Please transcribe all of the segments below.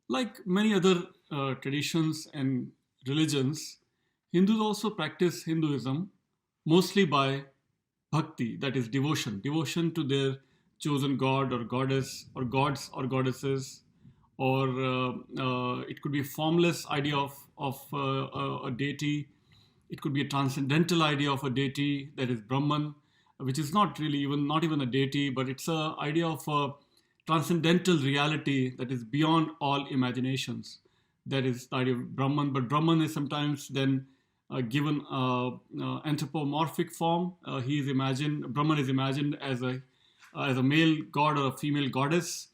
Like many other traditions and religions, Hindus also practice Hinduism mostly by bhakti, that is devotion to their chosen god or goddess or gods or goddesses, or it could be a formless idea of a deity. It could be a transcendental idea of a deity, that is Brahman, which is not even a deity, but it's a idea of a transcendental reality that is beyond all imaginations. That is the idea of Brahman. But Brahman is sometimes then given anthropomorphic form. He is imagined. Brahman is imagined as a male god or a female goddess,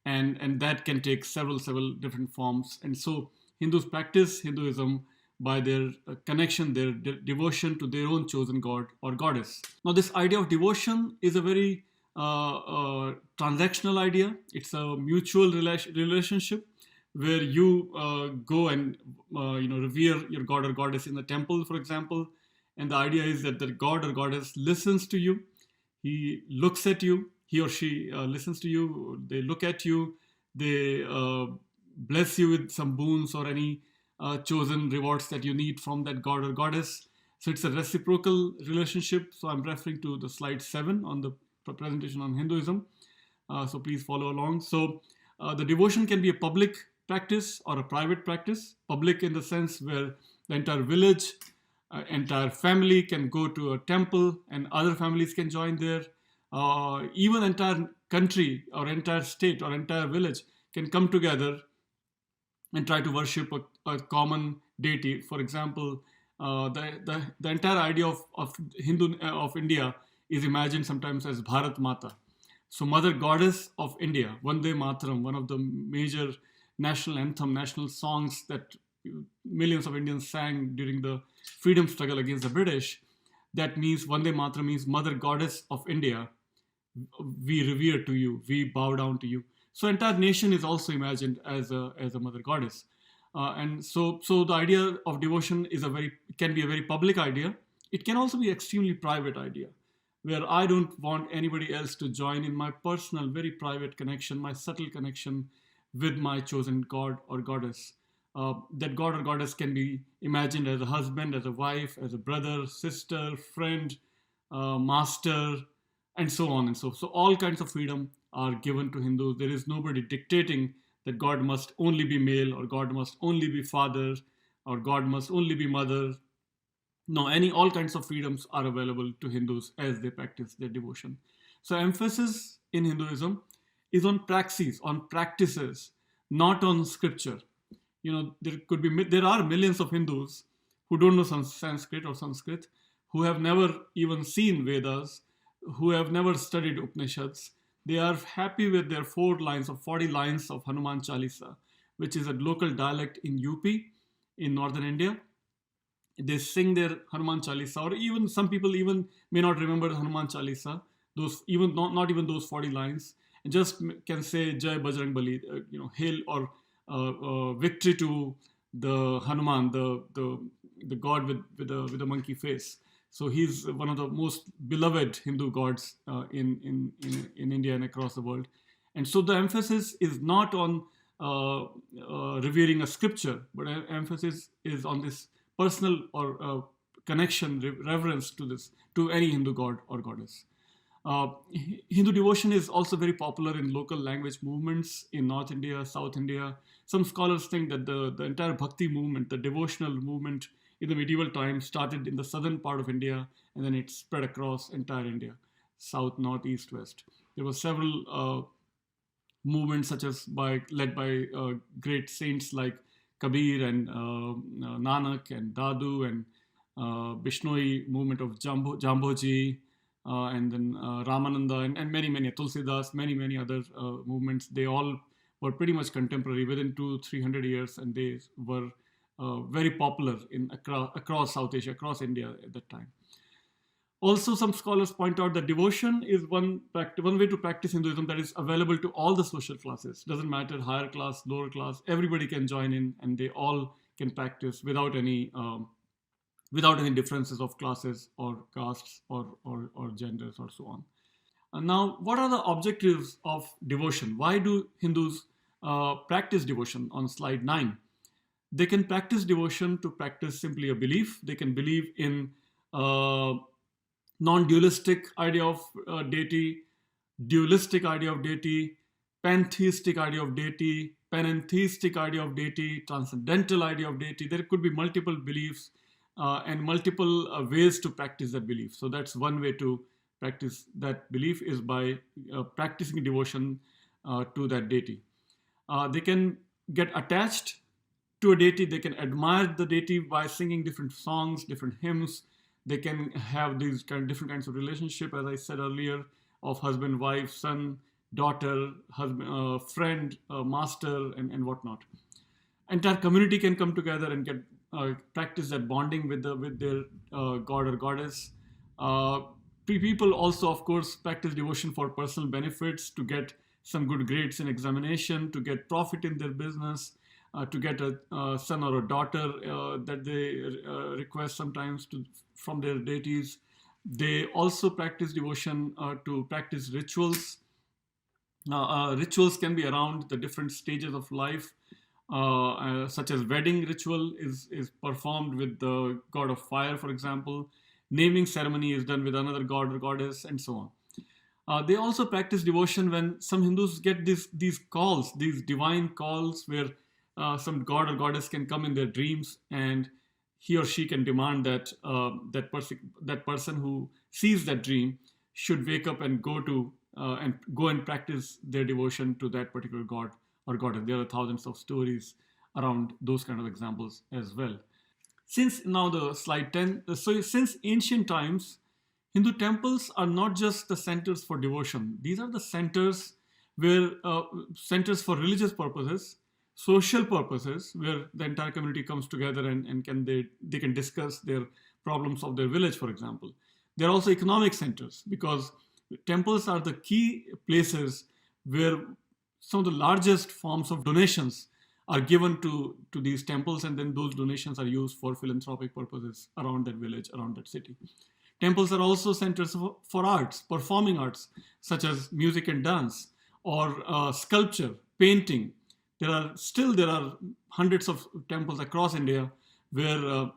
and that can take several different forms. And so Hindus practice Hinduism by their connection, their devotion to their own chosen god or goddess. Now, this idea of devotion is a very transactional idea. It's a mutual relationship where you go and revere your god or goddess in the temple, for example. And the idea is that the god or goddess listens to you. He looks at you. He or she listens to you. They look at you. They bless you with some boons or any chosen rewards that you need from that god or goddess. So it's a reciprocal relationship. So I'm referring to the slide 7 on the presentation on Hinduism. So please follow along. So the devotion can be a public practice or a private practice. Public in the sense where the entire village, entire family can go to a temple and other families can join there. Even entire country or entire state or entire village can come together and try to worship a common deity. For example, the entire idea of Hindu of India is imagined sometimes as Bharat Mata. So Mother Goddess of India, Vande Mataram, one of the major national anthem, national songs that millions of Indians sang during the freedom struggle against the British. That means Vande Mataram means Mother Goddess of India. We revere to you, we bow down to you. So entire nation is also imagined as a mother goddess. And so the idea of devotion can be a very public idea. It can also be extremely private idea, where I don't want anybody else to join in my personal, very private connection, my subtle connection with my chosen god or goddess. That god or goddess can be imagined as a husband, as a wife, as a brother, sister, friend, master, and so on and so all kinds of freedom are given to Hindus. There is nobody dictating that God must only be male or God must only be father or God must only be mother. No, all kinds of freedoms are available to Hindus as they practice their devotion. So emphasis in Hinduism is on praxis, on practices, not on scripture. There are millions of Hindus who don't know Sanskrit or Sanskrit, who have never even seen Vedas, who have never studied Upanishads. They are happy with their 4 lines or 40 lines of Hanuman Chalisa, which is a local dialect in UP in northern India. They sing their Hanuman Chalisa, or even some people even may not remember Hanuman Chalisa, those even not even those 40 lines, and just can say Jai Bajrang Bali, hail or victory to the Hanuman, the god with the monkey face. So he's one of the most beloved Hindu gods in India and across the world. And so the emphasis is not on revering a scripture, but emphasis is on this personal or connection, reverence to any Hindu god or goddess. Hindu devotion is also very popular in local language movements in North India, South India. Some scholars think that the entire bhakti movement, the devotional movement in the medieval times, started in the southern part of India and then it spread across entire India, south, north, east, west. There were several movements led by great saints like Kabir and Nanak and Dadu and Bishnoi movement of Jamboji, and then Ramananda and many Tulsidas, many other movements. They all were pretty much contemporary within 200-300 years, and they were very popular across South Asia, across India at that time. Also, some scholars point out that devotion is one way to practice Hinduism that is available to all the social classes. Doesn't matter higher class, lower class, everybody can join in, and they all can practice without any differences of classes or castes or genders or so on. And now, what are the objectives of devotion? Why do Hindus practice devotion on slide 9. They can practice devotion to practice simply a belief. They can believe in uh, non-dualistic idea of deity, dualistic idea of deity, pantheistic idea of deity, panentheistic idea of deity, transcendental idea of deity. There could be multiple beliefs and multiple ways to practice that belief. So that's one way to practice that belief, is by practicing devotion to that deity. They can get attached to a deity. They can admire the deity by singing different songs, different hymns. They can have these different kinds of relationship, as I said earlier, of husband, wife, son, daughter, husband, friend, master, and whatnot. Entire community can come together and get practice that bonding with their god or goddess. Uh, People also, of course, practice devotion for personal benefits, to get some good grades in examination, to get profit in their business, to get a son or a daughter that they request sometimes from their deities. They also practice devotion to practice rituals. Rituals can be around the different stages of life, such as wedding ritual is performed with the god of fire, for example. Naming ceremony is done with another god or goddess, and so on. They also practice devotion when some Hindus get these calls, these divine calls, where some god or goddess can come in their dreams, and he or she can demand that that person who sees that dream should wake up and go and practice their devotion to that particular god or goddess. There are thousands of stories around those kind of examples as well. Since now the slide 10, so since ancient times, Hindu temples are not just the centers for devotion. These are the centers where centers for religious purposes, social purposes, where the entire community comes together and they can discuss their problems of their village, for example. They're also economic centers, because temples are the key places where some of the largest forms of donations are given to these temples, and then those donations are used for philanthropic purposes around that village, around that city. Temples are also centers for arts, performing arts, such as music and dance, or sculpture, painting. There are hundreds of temples across India where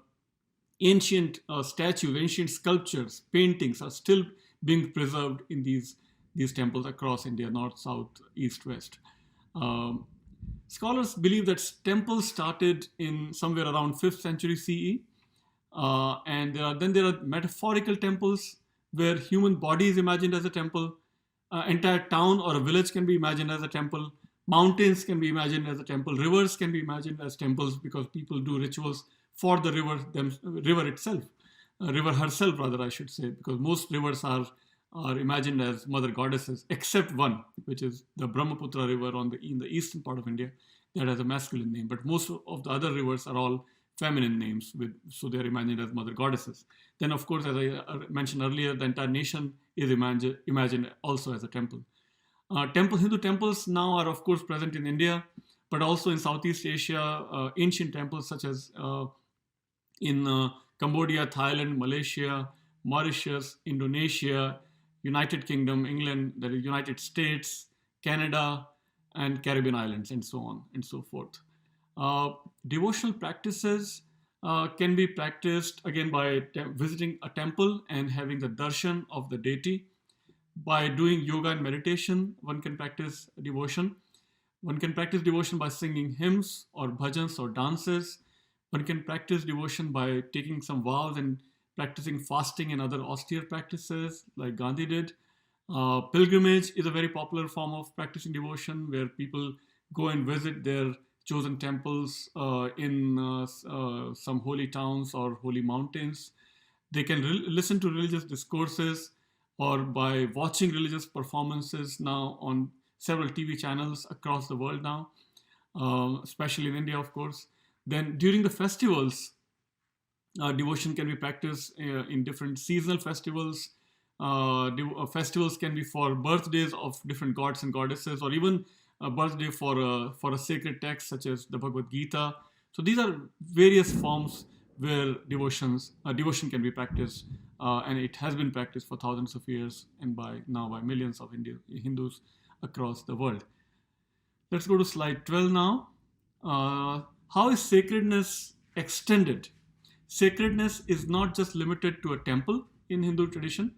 ancient statues, ancient sculptures, paintings are still being preserved in these temples across India, north, south, east, west. Um, Scholars believe that temples started in somewhere around 5th century CE. And then there are metaphorical temples where human body is imagined as a temple. Entire town or a village can be imagined as a temple. Mountains can be imagined as a temple. Rivers can be imagined as temples, because people do rituals for the river itself, river herself, rather, I should say, because most rivers are imagined as mother goddesses, except one, which is the Brahmaputra river in the eastern part of India, that has a masculine name. But most of the other rivers are all feminine names, so they are imagined as mother goddesses. Then, of course, as I mentioned earlier, the entire nation is imagined also as a temple. Hindu temples now are, of course, present in India, but also in Southeast Asia. Ancient temples such as in Cambodia, Thailand, Malaysia, Mauritius, Indonesia, United Kingdom, England, the United States, Canada, and Caribbean islands, and so on and so forth. Devotional practices can be practiced again by visiting a temple and having the darshan of the deity. By doing yoga and meditation, one can practice devotion. One can practice devotion by singing hymns or bhajans or dances. One can practice devotion by taking some vows and practicing fasting and other austere practices like Gandhi did. Pilgrimage is a very popular form of practicing devotion, where people go and visit their chosen temples in some holy towns or holy mountains. They can listen to religious discourses, or by watching religious performances now on several TV channels across the world now, especially in India, of course. Then during the festivals, devotion can be practiced in different seasonal festivals. Festivals can be for birthdays of different gods and goddesses, or even a birthday for a sacred text such as the Bhagavad Gita. So these are various forms where devotion can be practiced, and it has been practiced for thousands of years, and by millions of Hindus across the world. Let's go to slide 12 now. Uh, how is sacredness extended? Sacredness is not just limited to a temple in Hindu tradition.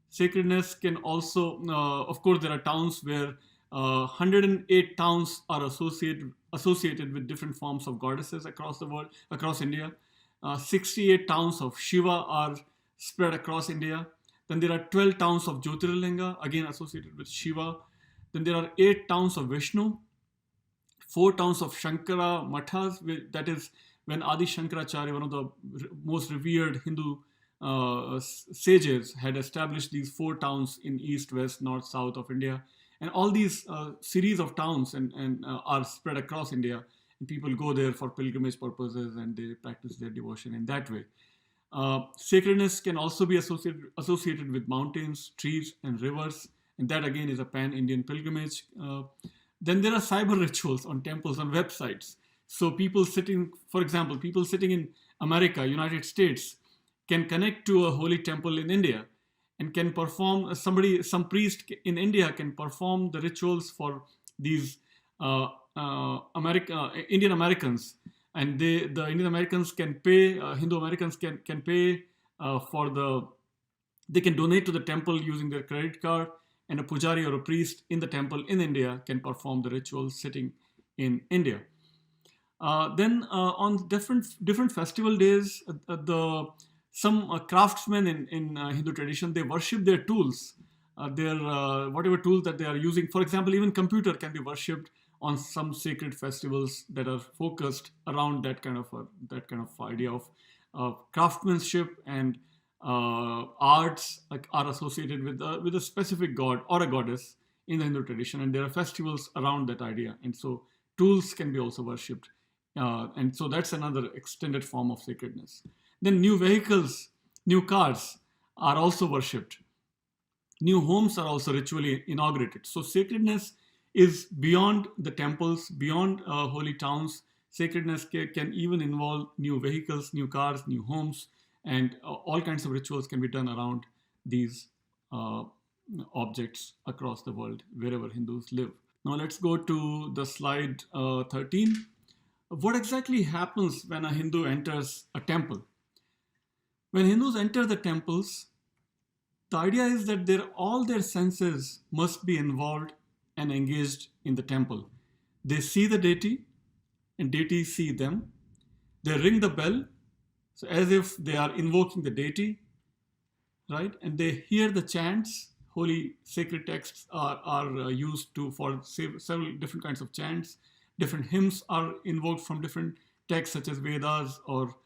Sacredness can also, of course, there are towns where 108 towns are associated with different forms of goddesses across the world, across India. 68 towns of Shiva are spread across India. Then there are 12 towns of Jyotirlinga, again associated with Shiva. Then there are 8 towns of Vishnu, 4 towns of Shankara Mathas, that is when Adi Shankaracharya, one of the most revered Hindu sages, had established these 4 towns in east, west, north, south of India. And all these series of towns and are spread across India. And people go there for pilgrimage purposes and they practice their devotion in that way. Sacredness can also be associated with mountains, trees, and rivers. And that again is a pan-Indian pilgrimage. Then there are cyber rituals on temples, on websites. So people sitting, for example, people sitting in America, United States, can connect to a holy temple in India and can perform, some priest in India can perform the rituals for these Indian Americans. And the Indian Americans can pay, Hindu Americans can pay they can donate to the temple using their credit card, and a pujari or a priest in the temple in India can perform the rituals sitting in India. Then on different festival days, some craftsmen in Hindu tradition, they worship their tools, their whatever tools that they are using. For example, even computer can be worshipped on some sacred festivals that are focused around that kind of idea of craftsmanship, and arts are associated with a specific god or a goddess in the Hindu tradition, and there are festivals around that idea, and so tools can be also worshipped, and so that's another extended form of sacredness. Then new vehicles, new cars are also worshipped. New homes are also ritually inaugurated. So sacredness is beyond the temples, beyond holy towns. Sacredness can even involve new vehicles, new cars, new homes, and all kinds of rituals can be done around these objects across the world, wherever Hindus live. Now let's go to the slide 13. What exactly happens when a Hindu enters a temple? When Hindus enter the temples, the idea is that all their senses must be involved and engaged in the temple. They see the deity, and deities see them. They ring the bell, so as if they are invoking the deity, right? And they hear the chants. Holy sacred texts are used for several different kinds of chants. Different hymns are invoked from different texts, such as Vedas or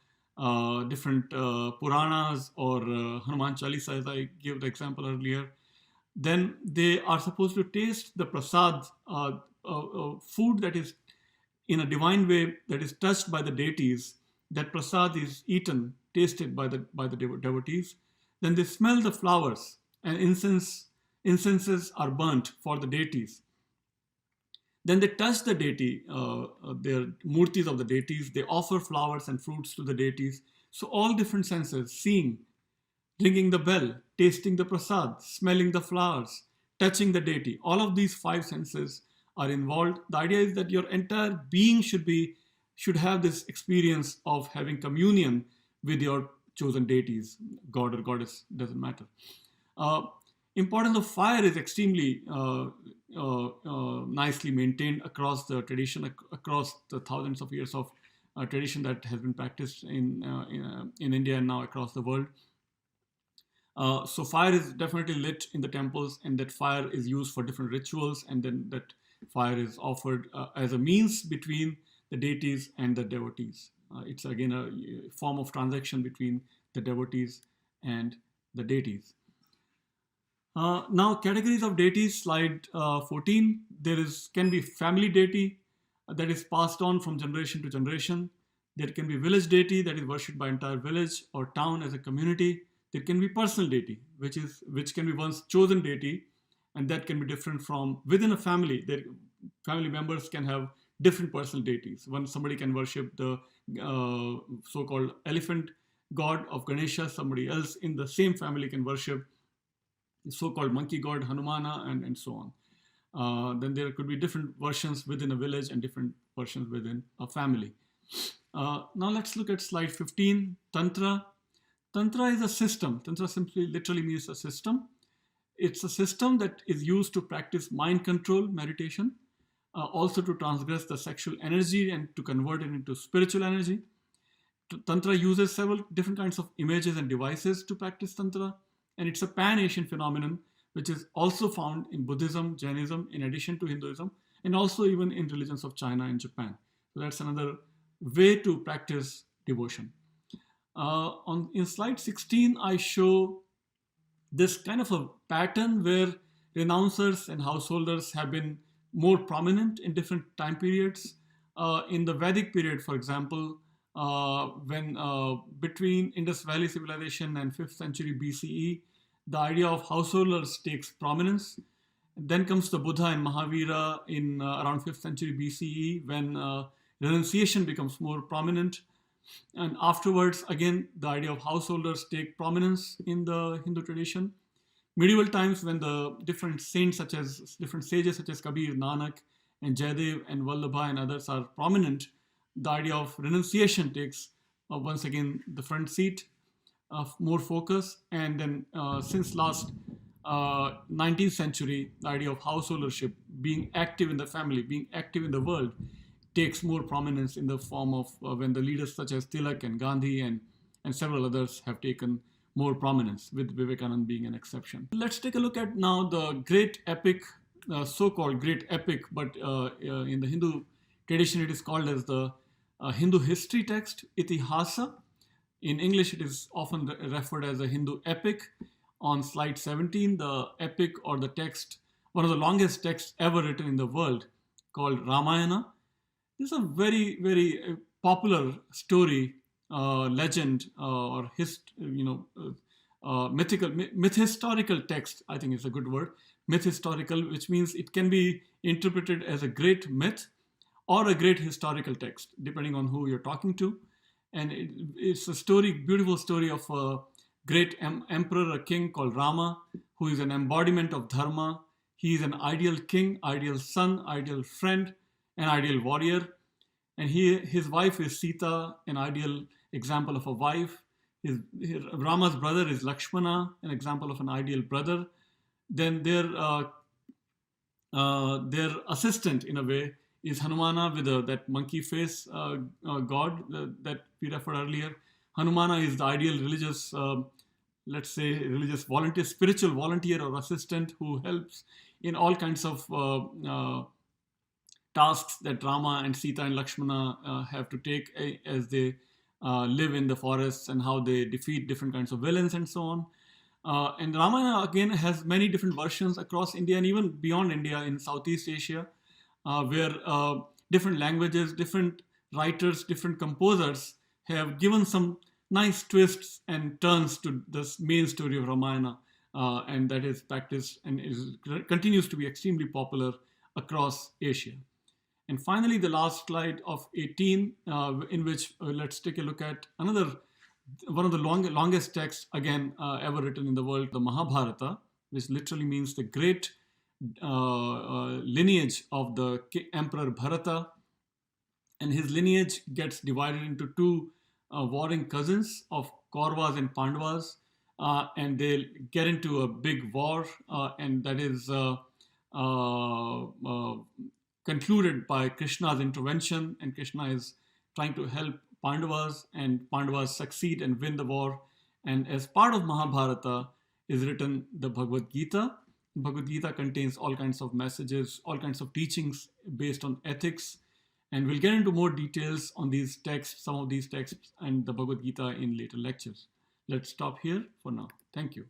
different Puranas or Hanuman Chalisa, as I gave the example earlier. Then they are supposed to taste the prasad, food that is in a divine way, that is touched by the deities. That prasad is eaten, tasted by the devotees. Then they smell the flowers, and incenses are burnt for the deities. Then they touch the deity, their murtis of the deities. They offer flowers and fruits to the deities. So all different senses, seeing, ringing the bell, tasting the prasad, smelling the flowers, touching the deity, all of these 5 senses are involved. The idea is that your entire being should have this experience of having communion with your chosen deities, god or goddess, doesn't matter. Importance of fire is extremely nicely maintained across the tradition, across the thousands of years of tradition that has been practiced in India and now across the world. So fire is definitely lit in the temples, and that fire is used for different rituals, and then that fire is offered as a means between the deities and the devotees. It's again a form of transaction between the devotees and the deities. Now, categories of deities, slide 14. There can be family deity that is passed on from generation to generation. There can be village deity that is worshipped by entire village or town as a community. There can be personal deity, which can be one's chosen deity, and that can be different from within a family. Family members can have different personal deities. Somebody can worship the so-called elephant god of Ganesha. Somebody else in the same family can worship the so-called monkey god Hanumana, and so Then there could be different versions within a village and different versions within a family. Now let's look at slide 15, Tantra. Tantra is a system. Tantra simply literally means a system. It's a system that is used to practice mind control, meditation, also to transgress the sexual energy and to convert it into spiritual energy. Tantra uses several different kinds of images and devices to practice Tantra, and it's a pan-Asian phenomenon which is also found in Buddhism, Jainism, in addition to Hinduism, and also even in religions of China and Japan. So that's another way to practice devotion. In slide 16, I show this kind of a pattern where renouncers and householders have been more prominent in different time periods. In the Vedic period, for example, when between Indus Valley civilization and 5th century BCE, the idea of householders takes prominence. Then comes the Buddha and Mahavira in around 5th century BCE, when renunciation becomes more prominent. And afterwards, again, the idea of householders take prominence in the Hindu tradition. Medieval times, when the different saints, different sages such as Kabir, Nanak, and Jayadev and Vallabha and others are prominent, the idea of renunciation takes once again the front seat of more focus. And then since last 19th century, the idea of householdership, being active in the family, being active in the world, takes more prominence in the form of when the leaders such as Tilak and Gandhi and several others have taken more prominence, with Vivekananda being an exception. Let's take a look at now the great epic, so-called great epic, but in the Hindu tradition it is called as the Hindu history text, Itihasa. In English it is often referred as a Hindu epic. On slide 17, the epic or the text, one of the longest texts ever written in the world, called Ramayana. This is a very, very popular story, legend, or myth-historical text, I think is a good word. Myth-historical, which means it can be interpreted as a great myth or a great historical text, depending on who you're talking to. And it's a story, beautiful story of a great emperor, a king called Rama, who is an embodiment of Dharma. He is an ideal king, ideal son, ideal friend, an ideal warrior. And his wife is Sita, an ideal example of a wife. Rama's brother is Lakshmana, an example of an ideal brother. Then their assistant, in a way, is Hanumana with that monkey face god that we referred earlier. Hanumana is the ideal religious, let's say, religious volunteer, spiritual volunteer or assistant who helps in all kinds of tasks that Rama and Sita and Lakshmana have to take as they live in the forests, and how they defeat different kinds of villains and so on. And Ramayana again has many different versions across India and even beyond India in Southeast Asia, where different languages, different writers, different composers have given some nice twists and turns to this main story of Ramayana, and that is practiced and continues to be extremely popular across Asia. And finally, the last slide of 18, in which let's take a look at one of the longest texts, again, ever written in the world, the Mahabharata, which literally means the great lineage of the Emperor Bharata. And his lineage gets divided into two warring cousins of Kauravas and Pandavas, and they get into a big war, and that is concluded by Krishna's intervention, and Krishna is trying to help Pandavas, and Pandavas succeed and win the war. And as part of Mahabharata is written the Bhagavad Gita. Bhagavad Gita contains all kinds of messages, all kinds of teachings based on ethics, and we'll get into more details on these texts, some of these texts and the Bhagavad Gita in later lectures. Let's stop here for now. Thank you.